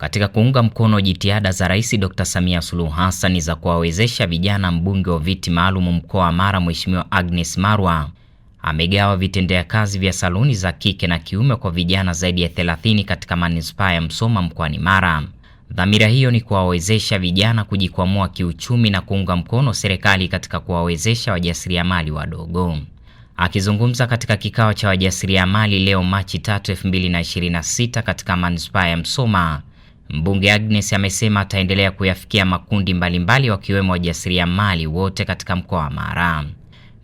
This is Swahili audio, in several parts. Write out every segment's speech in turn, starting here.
katika kuunga mkono jitihada za Rais Dr. Samia Suluhu Hassan za kuwawezesha vijana. Mbunge wa viti maalum mkoa wa Mara Mheshimiwa Agnes Marwa amegawa vitendea kazi vya saluni za kike na kiume kwa vijana zaidi ya 30 katika manispaa ya Msoma mkoani Mara. Dhamira hiyo ni kuwawezesha vijana kujikwamua kiuchumi na kuunga mkono serikali katika kuwawezesha wajasiriamali wadogo. Akizungumza katika kikao cha wajasiriamali leo Machi 3, 2026 katika manispaa ya Msoma, Mbunge Agnes amesema ataendelea kuyafikia makundi mbalimbali wakiwemo wajasiriamali wote katika mkoa wa Mara.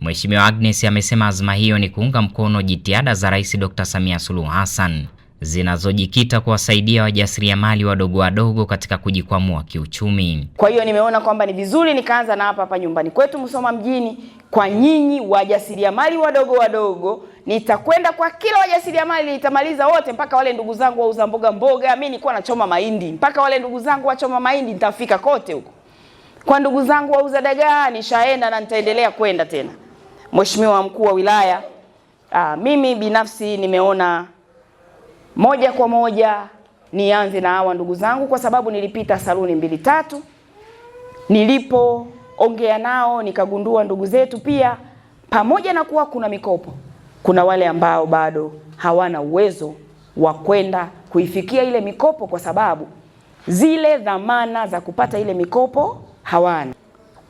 Mheshimiwa Agnes amesema azma hiyo ni kuunga mkono jitihada za Rais Dr. Samia Suluhu Hassan zinazojikita kuwasaidia wajasiriamali wadogo katika kujikwamua kiuchumi. Kwa hiyo nimeona kwamba ni vizuri nikaanza na hapa nyumbani kwetu Msoma mjini, kwa nyinyi wajasiriamali wadogo. Nitakwenda kwa kila wajasiriamali, nitamaliza wote mpaka wale ndugu zangu wauza mboga. Mimi nilikuwa nachoma mahindi, mpaka wale ndugu zangu wachoma mahindi nitafika kote huko. Kwa ndugu zangu wauza dagaa nishaenda na nitaendelea kwenda tena. Mheshimiwa Mkuu wa Wilaya, mimi binafsi nimeona moja kwa moja nianze na hawa ndugu zangu, kwa sababu nilipita saluni 2-3. Nilipoongea nao nikagundua ndugu zetu pia, pamoja na kuwa kuna mikopo, kuna wale ambao bado hawana uwezo wa kwenda kuifikia ile mikopo, kwa sababu zile dhamana za kupata ile mikopo hawana.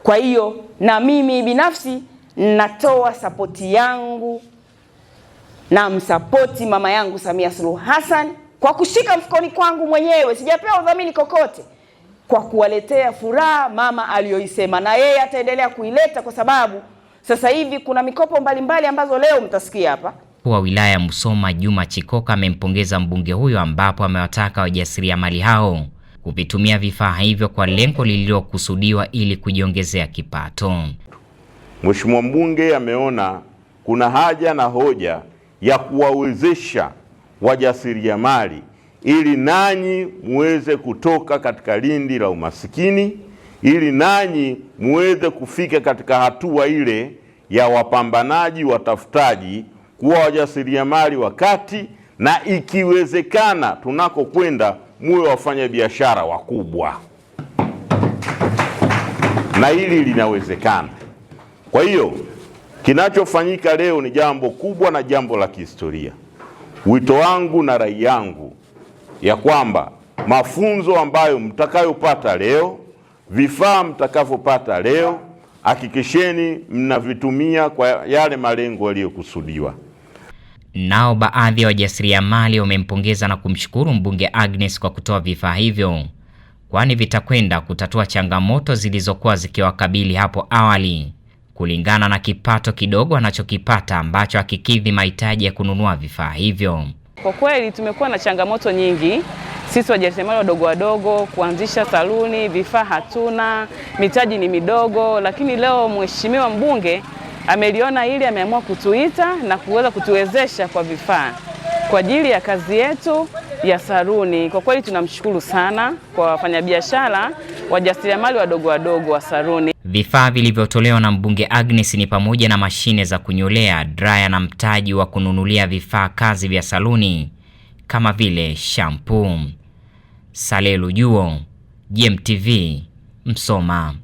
Kwa hiyo na mimi binafsi natoa sapoti yangu na msapoti mama yangu Samia Suluhu Hassan kwa kushika mfukoni kwangu mwenyewe, sijapewa udhamini kokote, kwa kuwaletea furaha mama aliyoisema, na yeye ataendelea kuileta, kwa sababu sasa hivi kuna mikopo mbalimbali ambazo leo mtasikia hapa. Mkuu wa wilaya Musoma Juma Chikoka amempongeza mbunge huyo, ambapo amewataka wajasiriamali hao kuvitumia vifaa hivyo kwa lengo lililokusudiwa ili kujiongezea kipato. Mheshimiwa mbunge ameona kuna haja na hoja ya kuwawezesha wajasiriamali ili nanyi muweze kutoka katika lindi la umasikini, ili nanyi muweze kufika katika hatua ile ya wapambanaji, watafutaji, kuwa wajasiriamali wakati, na ikiwezekana tunakokwenda muwe wafanya biashara wakubwa, na hili linawezekana. Kwa hiyo kinachofanyika leo ni jambo kubwa na jambo la kihistoria. Wito wangu na rai yangu ya kwamba mafunzo ambayo mtakayopata leo, vifaa mtakavyopata leo, hakikisheni mnavitumia kwa yale malengo yaliyokusudiwa. Nao baadhi ya wajasiriamali wamempongeza na kumshukuru mbunge Agnes kwa kutoa vifaa hivyo, kwani vitakwenda kutatua changamoto zilizokuwa zikiwakabili hapo awali, kulingana na kipato kidogo anachokipata ambacho hakikidhi mahitaji ya kununua vifaa hivyo. Kwa kweli tumekuwa na changamoto nyingi sisi wajasiriamali wadogo kuanzisha saluni, vifaa hatuna, mitaji ni midogo, lakini leo mheshimiwa mbunge ameliona hili, ameamua kutuita na kuweza kutuwezesha kwa vifaa kwa ajili ya kazi yetu ya saluni. Kwa kweli tunamshukuru sana kwa wafanyabiashara wajasiriamali wadogo wa saluni. Vifaa vilivyotolewa na mbunge Agnes ni pamoja na mashine za kunyolea, dryer na mtaji wa kununulia vifaa kazi vya saluni kama vile shampoo. Salelu Juo, GMTV, Msoma.